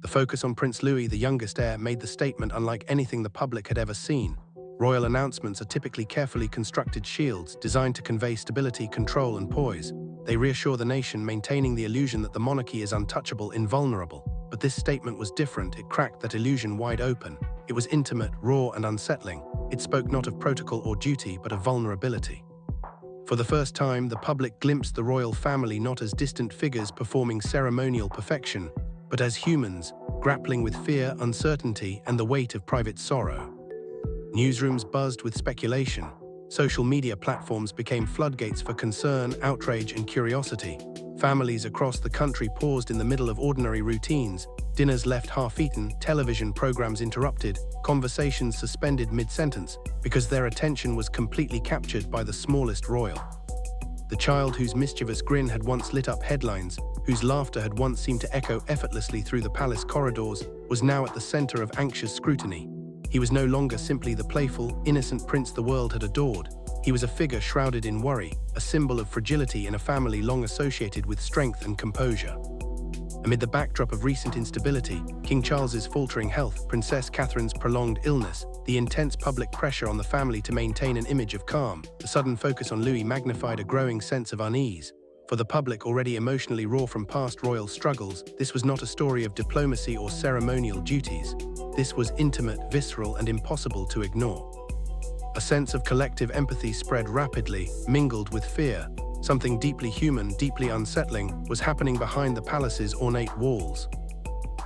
The focus on Prince Louis, the youngest heir, made the statement unlike anything the public had ever seen. Royal announcements are typically carefully constructed shields designed to convey stability, control, and poise. They reassure the nation, maintaining the illusion that the monarchy is untouchable, invulnerable. But this statement was different. It cracked that illusion wide open. It was intimate, raw, and unsettling. It spoke not of protocol or duty, but of vulnerability. For the first time, the public glimpsed the royal family not as distant figures performing ceremonial perfection, but as humans, grappling with fear, uncertainty, and the weight of private sorrow. Newsrooms buzzed with speculation. Social media platforms became floodgates for concern, outrage, and curiosity. Families across the country paused in the middle of ordinary routines, dinners left half-eaten, television programs interrupted, conversations suspended mid-sentence, because their attention was completely captured by the smallest royal. The child whose mischievous grin had once lit up headlines, whose laughter had once seemed to echo effortlessly through the palace corridors, was now at the center of anxious scrutiny. He was no longer simply the playful, innocent prince the world had adored. He was a figure shrouded in worry, a symbol of fragility in a family long associated with strength and composure. Amid the backdrop of recent instability, King Charles's faltering health, Princess Catherine's prolonged illness, the intense public pressure on the family to maintain an image of calm, the sudden focus on Louis magnified a growing sense of unease. For the public already emotionally raw from past royal struggles, this was not a story of diplomacy or ceremonial duties. This was intimate, visceral, and impossible to ignore. A sense of collective empathy spread rapidly, mingled with fear. Something deeply human, deeply unsettling, was happening behind the palace's ornate walls.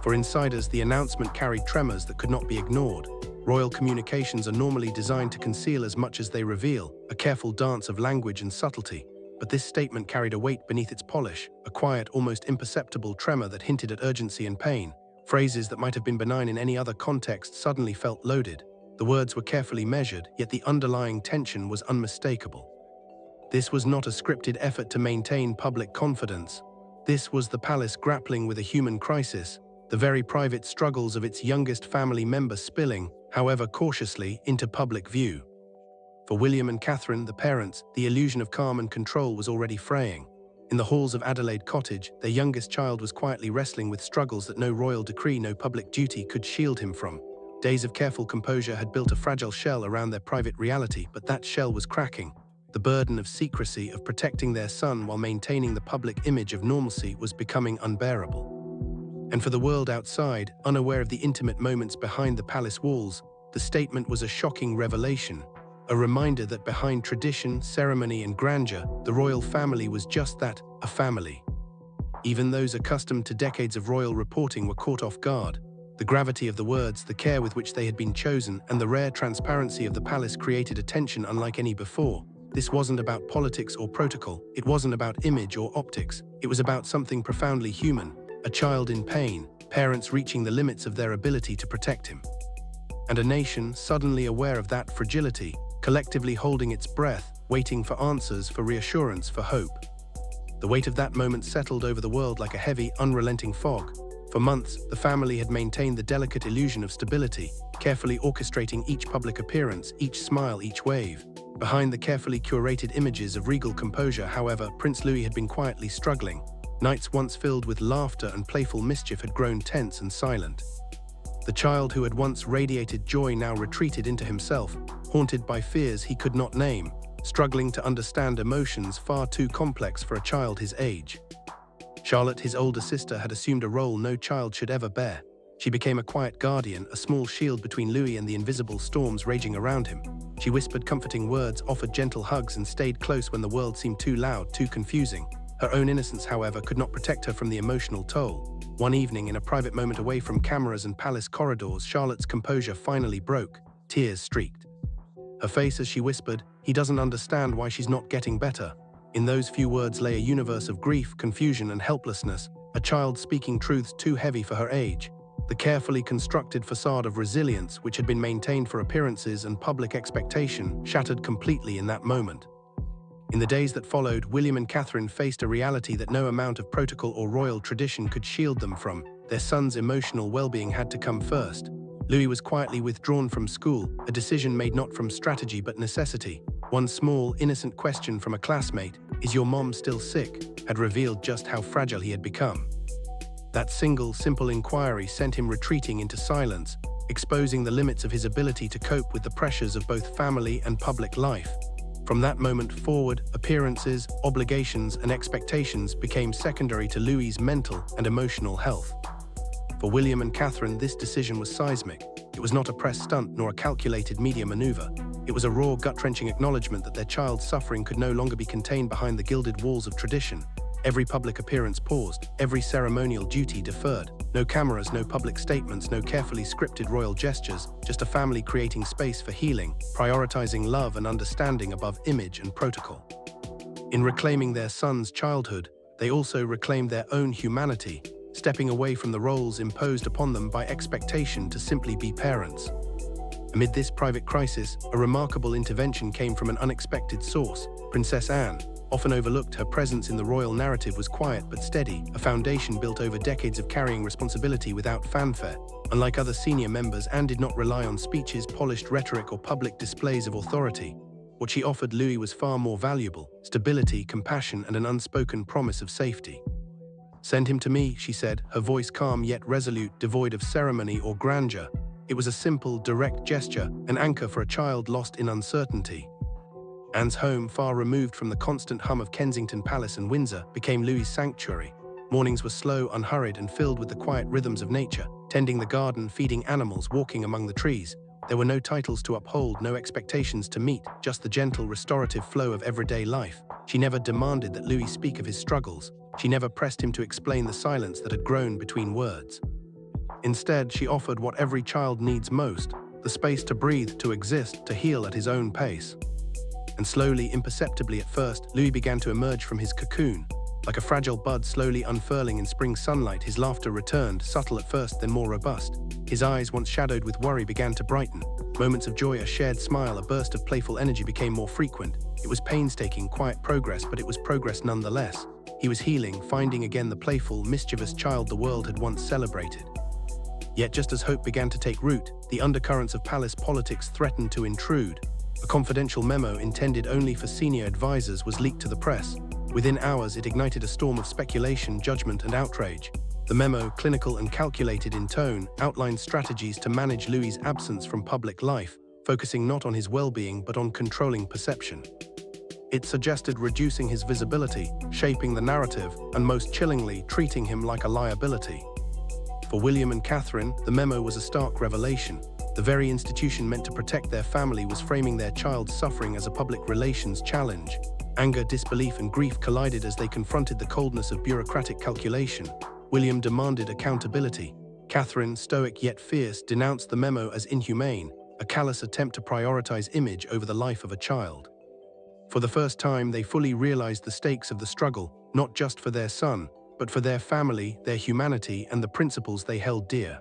For insiders, the announcement carried tremors that could not be ignored. Royal communications are normally designed to conceal as much as they reveal, a careful dance of language and subtlety. But this statement carried a weight beneath its polish, a quiet, almost imperceptible tremor that hinted at urgency and pain. Phrases that might have been benign in any other context suddenly felt loaded. The words were carefully measured, yet the underlying tension was unmistakable. This was not a scripted effort to maintain public confidence. This was the palace grappling with a human crisis, the very private struggles of its youngest family member spilling, however cautiously, into public view. For William and Catherine, the parents, the illusion of calm and control was already fraying. In the halls of Adelaide Cottage, their youngest child was quietly wrestling with struggles that no royal decree, no public duty could shield him from. Days of careful composure had built a fragile shell around their private reality, but that shell was cracking. The burden of secrecy, of protecting their son while maintaining the public image of normalcy, was becoming unbearable. And for the world outside, unaware of the intimate moments behind the palace walls, the statement was a shocking revelation. A reminder that behind tradition, ceremony, and grandeur, the royal family was just that, a family. Even those accustomed to decades of royal reporting were caught off guard. The gravity of the words, the care with which they had been chosen, and the rare transparency of the palace created a tension unlike any before. This wasn't about politics or protocol. It wasn't about image or optics. It was about something profoundly human, a child in pain, parents reaching the limits of their ability to protect him. And a nation, suddenly aware of that fragility, collectively holding its breath, waiting for answers, for reassurance, for hope. The weight of that moment settled over the world like a heavy, unrelenting fog. For months, the family had maintained the delicate illusion of stability, carefully orchestrating each public appearance, each smile, each wave. Behind the carefully curated images of regal composure, however, Prince Louis had been quietly struggling. Nights once filled with laughter and playful mischief had grown tense and silent. The child who had once radiated joy now retreated into himself, haunted by fears he could not name, struggling to understand emotions far too complex for a child his age. Charlotte, his older sister, had assumed a role no child should ever bear. She became a quiet guardian, a small shield between Louis and the invisible storms raging around him. She whispered comforting words, offered gentle hugs, and stayed close when the world seemed too loud, too confusing. Her own innocence, however, could not protect her from the emotional toll. One evening, in a private moment away from cameras and palace corridors, Charlotte's composure finally broke. Tears streaked her face as she whispered, "He doesn't understand why she's not getting better." In those few words lay a universe of grief, confusion, and helplessness, a child speaking truths too heavy for her age. The carefully constructed facade of resilience, which had been maintained for appearances and public expectation, shattered completely in that moment. In the days that followed, William and Catherine faced a reality that no amount of protocol or royal tradition could shield them from. Their son's emotional well-being had to come first. Louis was quietly withdrawn from school, a decision made not from strategy but necessity. One small, innocent question from a classmate, "Is your mom still sick?" had revealed just how fragile he had become. That single, simple inquiry sent him retreating into silence, exposing the limits of his ability to cope with the pressures of both family and public life. From that moment forward, appearances, obligations, and expectations became secondary to Louis's mental and emotional health. For William and Catherine, this decision was seismic. It was not a press stunt nor a calculated media maneuver. It was a raw, gut-wrenching acknowledgement that their child's suffering could no longer be contained behind the gilded walls of tradition. Every public appearance paused, every ceremonial duty deferred. No cameras, no public statements, no carefully scripted royal gestures, just a family creating space for healing, prioritizing love and understanding above image and protocol. In reclaiming their son's childhood, they also reclaimed their own humanity, stepping away from the roles imposed upon them by expectation to simply be parents. Amid this private crisis, a remarkable intervention came from an unexpected source. Princess Anne, often overlooked, her presence in the royal narrative was quiet but steady, a foundation built over decades of carrying responsibility without fanfare. Unlike other senior members, Anne did not rely on speeches, polished rhetoric, or public displays of authority. What she offered Louis was far more valuable: stability, compassion, and an unspoken promise of safety. "Send him to me," she said, her voice calm yet resolute, devoid of ceremony or grandeur. It was a simple, direct gesture, an anchor for a child lost in uncertainty. Anne's home, far removed from the constant hum of Kensington Palace and Windsor, became Louis's sanctuary. Mornings were slow, unhurried, and filled with the quiet rhythms of nature, tending the garden, feeding animals, walking among the trees. There were no titles to uphold, no expectations to meet, just the gentle, restorative flow of everyday life. She never demanded that Louis speak of his struggles. She never pressed him to explain the silence that had grown between words. Instead, she offered what every child needs most: the space to breathe, to exist, to heal at his own pace. And slowly, imperceptibly at first, Louis began to emerge from his cocoon. Like a fragile bud slowly unfurling in spring sunlight, his laughter returned, subtle at first, then more robust. His eyes, once shadowed with worry, began to brighten. Moments of joy, a shared smile, a burst of playful energy became more frequent. It was painstaking, quiet progress, but it was progress nonetheless. He was healing, finding again the playful, mischievous child the world had once celebrated. Yet just as hope began to take root, the undercurrents of palace politics threatened to intrude. A confidential memo intended only for senior advisors was leaked to the press. Within hours, it ignited a storm of speculation, judgment, and outrage. The memo, clinical and calculated in tone, outlined strategies to manage Louis's absence from public life, focusing not on his well-being but on controlling perception. It suggested reducing his visibility, shaping the narrative, and most chillingly, treating him like a liability. For William and Catherine, the memo was a stark revelation. The very institution meant to protect their family was framing their child's suffering as a public relations challenge. Anger, disbelief, and grief collided as they confronted the coldness of bureaucratic calculation. William demanded accountability. Catherine, stoic yet fierce, denounced the memo as inhumane, a callous attempt to prioritize image over the life of a child. For the first time, they fully realized the stakes of the struggle, not just for their son, but for their family, their humanity, and the principles they held dear.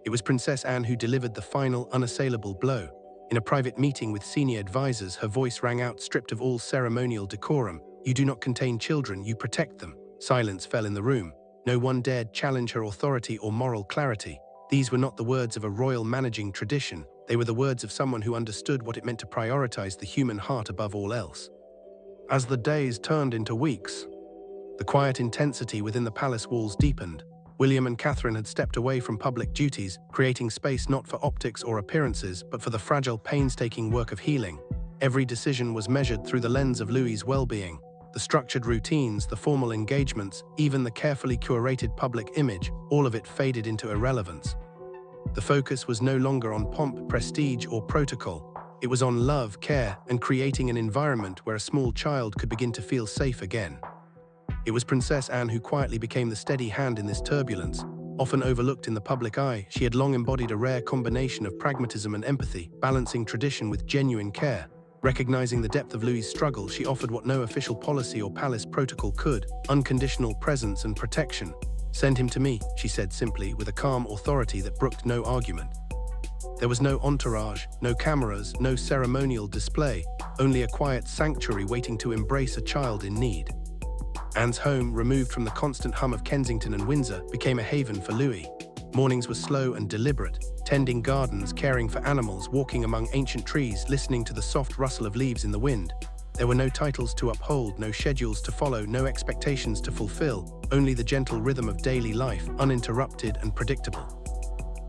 It was Princess Anne who delivered the final, unassailable blow. In a private meeting with senior advisors, her voice rang out, stripped of all ceremonial decorum. "You do not contain children, you protect them." Silence fell in the room. No one dared challenge her authority or moral clarity. These were not the words of a royal managing tradition. They were the words of someone who understood what it meant to prioritize the human heart above all else. As the days turned into weeks, the quiet intensity within the palace walls deepened. William and Catherine had stepped away from public duties, creating space not for optics or appearances, but for the fragile, painstaking work of healing. Every decision was measured through the lens of Louis's well-being. The structured routines, the formal engagements, even the carefully curated public image, all of it faded into irrelevance. The focus was no longer on pomp, prestige, or protocol. It was on love, care, and creating an environment where a small child could begin to feel safe again. It was Princess Anne who quietly became the steady hand in this turbulence. Often overlooked in the public eye, she had long embodied a rare combination of pragmatism and empathy, balancing tradition with genuine care. Recognizing the depth of Louis's struggle, she offered what no official policy or palace protocol could: unconditional presence and protection. "Send him to me," she said simply, with a calm authority that brooked no argument. There was no entourage, no cameras, no ceremonial display, only a quiet sanctuary waiting to embrace a child in need. Anne's home, removed from the constant hum of Kensington and Windsor, became a haven for Louis. Mornings were slow and deliberate, tending gardens, caring for animals, walking among ancient trees, listening to the soft rustle of leaves in the wind. There were no titles to uphold, no schedules to follow, no expectations to fulfill, only the gentle rhythm of daily life, uninterrupted and predictable.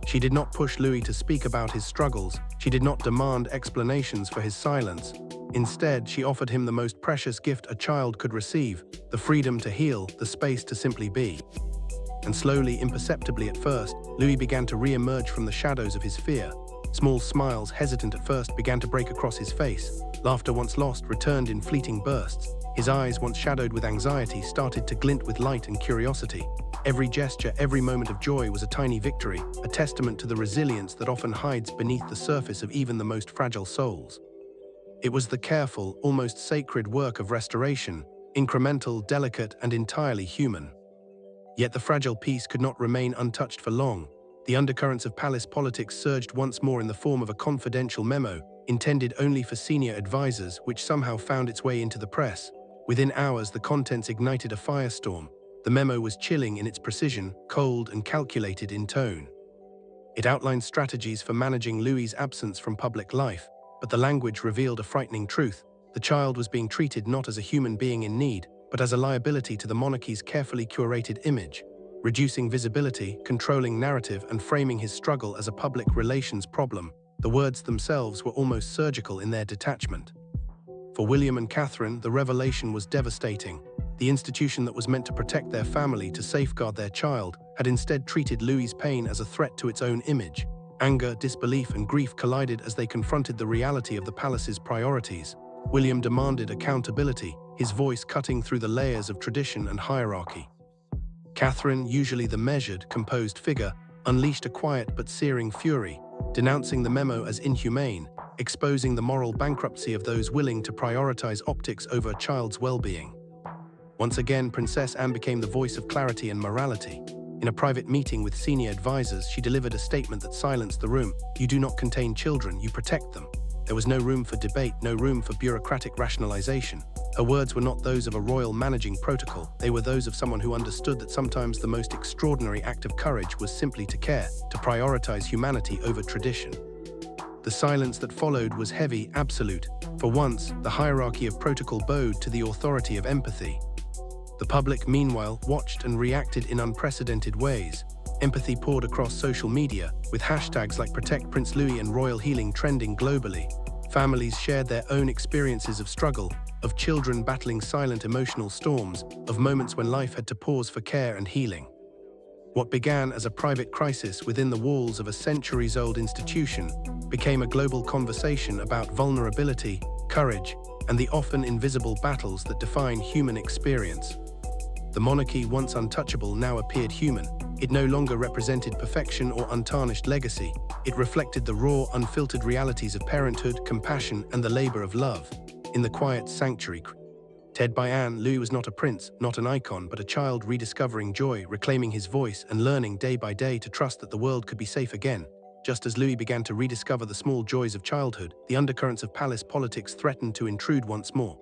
She did not push Louis to speak about his struggles. She did not demand explanations for his silence. Instead, she offered him the most precious gift a child could receive, the freedom to heal, the space to simply be. And slowly, imperceptibly at first, Louis began to re-emerge from the shadows of his fear. Small smiles, hesitant at first, began to break across his face. Laughter once lost returned in fleeting bursts. His eyes, once shadowed with anxiety, started to glint with light and curiosity. Every gesture, every moment of joy was a tiny victory, a testament to the resilience that often hides beneath the surface of even the most fragile souls. It was the careful, almost sacred work of restoration, incremental, delicate, and entirely human. Yet the fragile peace could not remain untouched for long. The undercurrents of palace politics surged once more in the form of a confidential memo, intended only for senior advisors, which somehow found its way into the press. Within hours, the contents ignited a firestorm. The memo was chilling in its precision, cold and calculated in tone. It outlined strategies for managing Louis's absence from public life, but the language revealed a frightening truth. The child was being treated not as a human being in need, but as a liability to the monarchy's carefully curated image, reducing visibility, controlling narrative, and framing his struggle as a public relations problem. The words themselves were almost surgical in their detachment. For William and Catherine, the revelation was devastating. The institution that was meant to protect their family, to safeguard their child, had instead treated Louis's pain as a threat to its own image. Anger, disbelief, and grief collided as they confronted the reality of the palace's priorities. William demanded accountability, his voice cutting through the layers of tradition and hierarchy. Catherine, usually the measured, composed figure, unleashed a quiet but searing fury, denouncing the memo as inhumane, exposing the moral bankruptcy of those willing to prioritize optics over a child's well-being. Once again, Princess Anne became the voice of clarity and morality. In a private meeting with senior advisors, she delivered a statement that silenced the room. "You do not contain children, you protect them." There was no room for debate, no room for bureaucratic rationalization. Her words were not those of a royal managing protocol. They were those of someone who understood that sometimes the most extraordinary act of courage was simply to care, to prioritize humanity over tradition. The silence that followed was heavy, absolute. For once, the hierarchy of protocol bowed to the authority of empathy. The public, meanwhile, watched and reacted in unprecedented ways. Empathy poured across social media, with hashtags like Protect Prince Louis and Royal Healing trending globally. Families shared their own experiences of struggle, of children battling silent emotional storms, of moments when life had to pause for care and healing. What began as a private crisis within the walls of a centuries-old institution became a global conversation about vulnerability, courage, and the often invisible battles that define human experience. The monarchy, once untouchable, now appeared human. It no longer represented perfection or untarnished legacy. It reflected the raw, unfiltered realities of parenthood, compassion, and the labor of love. In the quiet sanctuary, led by Anne, Louis was not a prince, not an icon, but a child rediscovering joy, reclaiming his voice, and learning day by day to trust that the world could be safe again. Just as Louis began to rediscover the small joys of childhood, the undercurrents of palace politics threatened to intrude once more.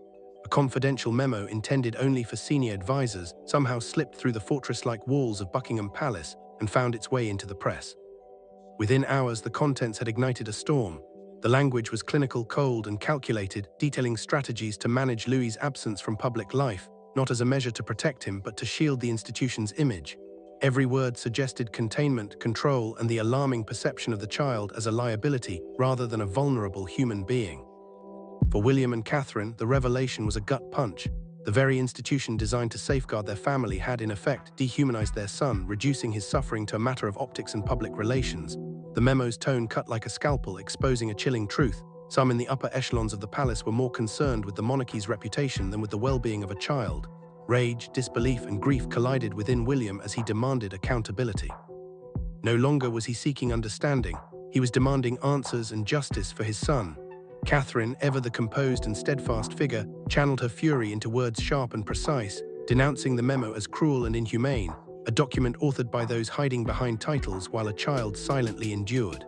A confidential memo intended only for senior advisors somehow slipped through the fortress-like walls of Buckingham Palace and found its way into the press. Within hours, the contents had ignited a storm. The language was clinical, cold, and calculated, detailing strategies to manage Louis's absence from public life, not as a measure to protect him, but to shield the institution's image. Every word suggested containment, control, and the alarming perception of the child as a liability rather than a vulnerable human being. For William and Catherine, the revelation was a gut punch. The very institution designed to safeguard their family had, in effect, dehumanized their son, reducing his suffering to a matter of optics and public relations. The memo's tone cut like a scalpel, exposing a chilling truth. Some in the upper echelons of the palace were more concerned with the monarchy's reputation than with the well-being of a child. Rage, disbelief, and grief collided within William as he demanded accountability. No longer was he seeking understanding. He was demanding answers and justice for his son. Catherine, ever the composed and steadfast figure, channeled her fury into words sharp and precise, denouncing the memo as cruel and inhumane, a document authored by those hiding behind titles while a child silently endured.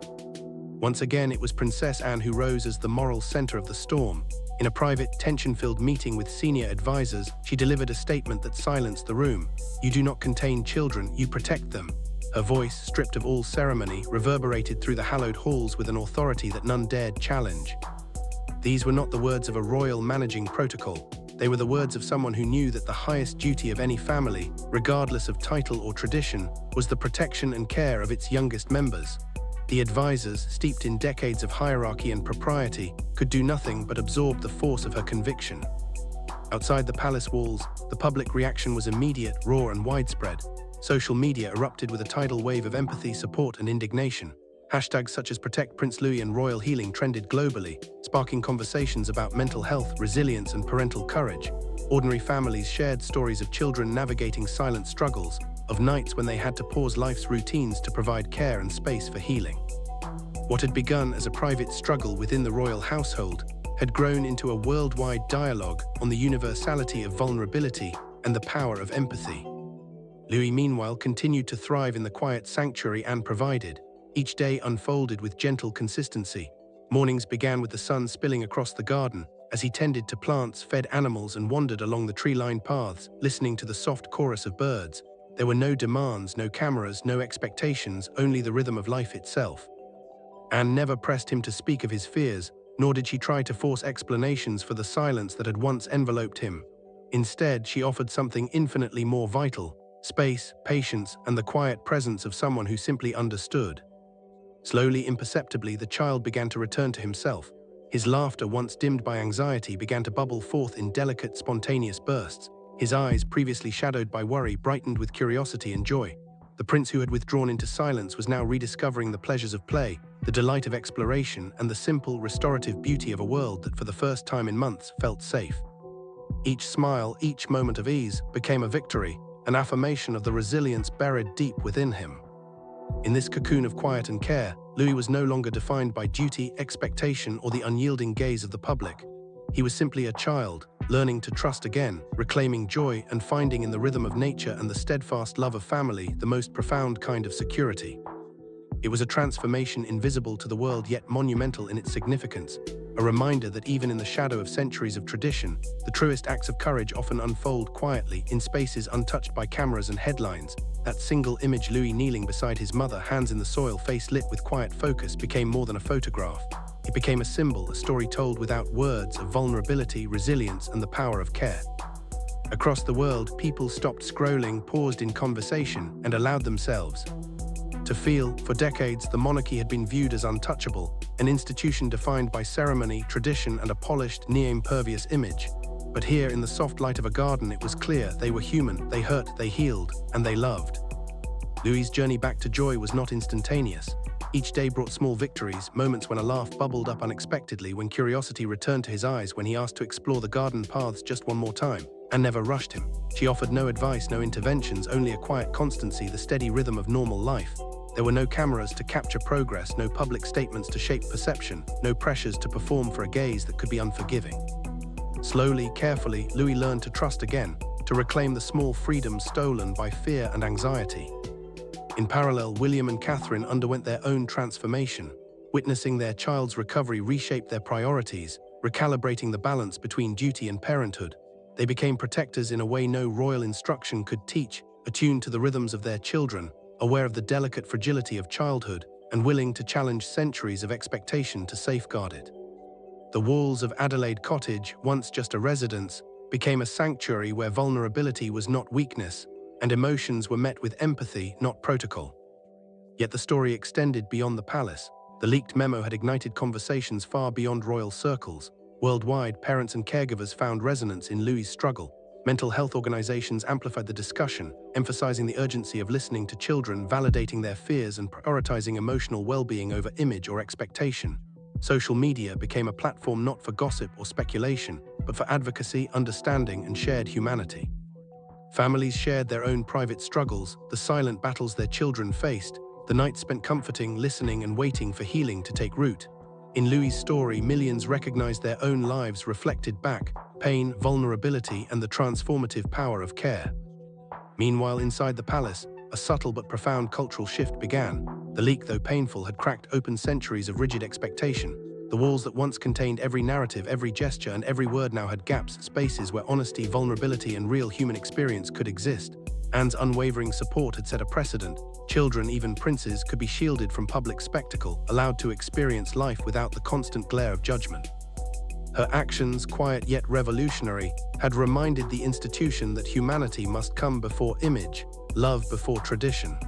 Once again, it was Princess Anne who rose as the moral center of the storm. In a private, tension-filled meeting with senior advisors, she delivered a statement that silenced the room. "You do not contain children, you protect them." Her voice, stripped of all ceremony, reverberated through the hallowed halls with an authority that none dared challenge. These were not the words of a royal managing protocol. They were the words of someone who knew that the highest duty of any family, regardless of title or tradition, was the protection and care of its youngest members. The advisors, steeped in decades of hierarchy and propriety, could do nothing but absorb the force of her conviction. Outside the palace walls, the public reaction was immediate, raw, and widespread. Social media erupted with a tidal wave of empathy, support, and indignation. Hashtags such as Protect Prince Louis and Royal Healing trended globally, sparking conversations about mental health, resilience, and parental courage. Ordinary families shared stories of children navigating silent struggles, of nights when they had to pause life's routines to provide care and space for healing. What had begun as a private struggle within the royal household had grown into a worldwide dialogue on the universality of vulnerability and the power of empathy. Louis, meanwhile, continued to thrive in the quiet sanctuary and provided. Each day unfolded with gentle consistency. Mornings began with the sun spilling across the garden as he tended to plants, fed animals, and wandered along the tree-lined paths, listening to the soft chorus of birds. There were no demands, no cameras, no expectations, only the rhythm of life itself. Anne never pressed him to speak of his fears, nor did she try to force explanations for the silence that had once enveloped him. Instead, she offered something infinitely more vital: space, patience, and the quiet presence of someone who simply understood. Slowly, imperceptibly, the child began to return to himself. His laughter, once dimmed by anxiety, began to bubble forth in delicate, spontaneous bursts. His eyes, previously shadowed by worry, brightened with curiosity and joy. The prince who had withdrawn into silence was now rediscovering the pleasures of play, the delight of exploration, and the simple, restorative beauty of a world that for the first time in months felt safe. Each smile, each moment of ease, became a victory, an affirmation of the resilience buried deep within him. In this cocoon of quiet and care, Louis was no longer defined by duty, expectation, or the unyielding gaze of the public. He was simply a child, learning to trust again, reclaiming joy, and finding in the rhythm of nature and the steadfast love of family the most profound kind of security. It was a transformation invisible to the world yet monumental in its significance, a reminder that even in the shadow of centuries of tradition, the truest acts of courage often unfold quietly in spaces untouched by cameras and headlines. That single image, Louis kneeling beside his mother, hands in the soil, face lit with quiet focus, became more than a photograph. It became a symbol, a story told without words, of vulnerability, resilience, and the power of care. Across the world, people stopped scrolling, paused in conversation, and allowed themselves to feel. For decades, the monarchy had been viewed as untouchable, an institution defined by ceremony, tradition, and a polished, near-impervious image. But here, in the soft light of a garden, it was clear they were human, they hurt, they healed, and they loved. Louis's journey back to joy was not instantaneous. Each day brought small victories, moments when a laugh bubbled up unexpectedly, when curiosity returned to his eyes, when he asked to explore the garden paths just one more time. Anne never rushed him. She offered no advice, no interventions, only a quiet constancy, the steady rhythm of normal life. There were no cameras to capture progress, no public statements to shape perception, no pressures to perform for a gaze that could be unforgiving. Slowly, carefully, Louis learned to trust again, to reclaim the small freedoms stolen by fear and anxiety. In parallel, William and Catherine underwent their own transformation. Witnessing their child's recovery reshaped their priorities, recalibrating the balance between duty and parenthood. They became protectors in a way no royal instruction could teach, attuned to the rhythms of their children, aware of the delicate fragility of childhood, and willing to challenge centuries of expectation to safeguard it. The walls of Adelaide Cottage, once just a residence, became a sanctuary where vulnerability was not weakness, and emotions were met with empathy, not protocol. Yet the story extended beyond the palace. The leaked memo had ignited conversations far beyond royal circles. Worldwide, parents and caregivers found resonance in Louis's struggle. Mental health organizations amplified the discussion, emphasizing the urgency of listening to children, validating their fears, and prioritizing emotional well-being over image or expectation. Social media became a platform not for gossip or speculation, but for advocacy, understanding, and shared humanity. Families shared their own private struggles, the silent battles their children faced, the nights spent comforting, listening, and waiting for healing to take root. In Louis's story, millions recognized their own lives reflected back, pain, vulnerability, and the transformative power of care. Meanwhile, inside the palace, a subtle but profound cultural shift began. The leak, though painful, had cracked open centuries of rigid expectation. The walls that once contained every narrative, every gesture, and every word now had gaps, spaces where honesty, vulnerability, and real human experience could exist. Anne's unwavering support had set a precedent. Children, even princes, could be shielded from public spectacle, allowed to experience life without the constant glare of judgment. Her actions, quiet yet revolutionary, had reminded the institution that humanity must come before image, love before tradition.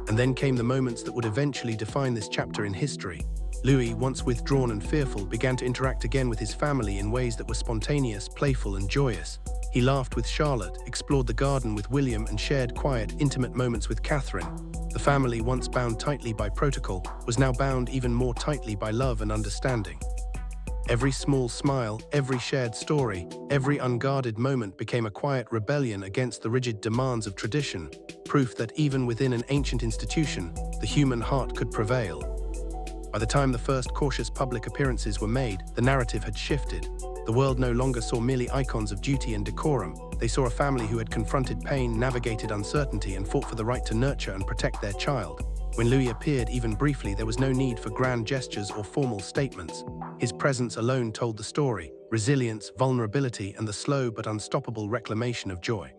And then came the moments that would eventually define this chapter in history. Louis, once withdrawn and fearful, began to interact again with his family in ways that were spontaneous, playful, and joyous. He laughed with Charlotte, explored the garden with William, and shared quiet, intimate moments with Catherine. The family, once bound tightly by protocol, was now bound even more tightly by love and understanding. Every small smile, every shared story, every unguarded moment became a quiet rebellion against the rigid demands of tradition, proof that even within an ancient institution, the human heart could prevail. By the time the first cautious public appearances were made, the narrative had shifted. The world no longer saw merely icons of duty and decorum. They saw a family who had confronted pain, navigated uncertainty, and fought for the right to nurture and protect their child. When Louis appeared, even briefly, there was no need for grand gestures or formal statements. His presence alone told the story: resilience, vulnerability, and the slow but unstoppable reclamation of joy.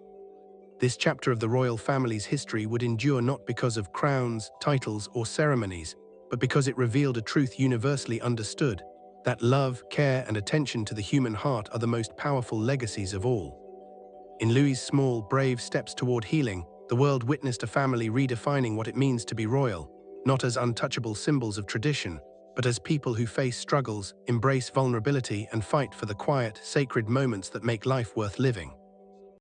This chapter of the royal family's history would endure not because of crowns, titles, or ceremonies, but because it revealed a truth universally understood: that love, care, and attention to the human heart are the most powerful legacies of all. In Louis's small, brave steps toward healing, the world witnessed a family redefining what it means to be royal, not as untouchable symbols of tradition, but as people who face struggles, embrace vulnerability, and fight for the quiet, sacred moments that make life worth living.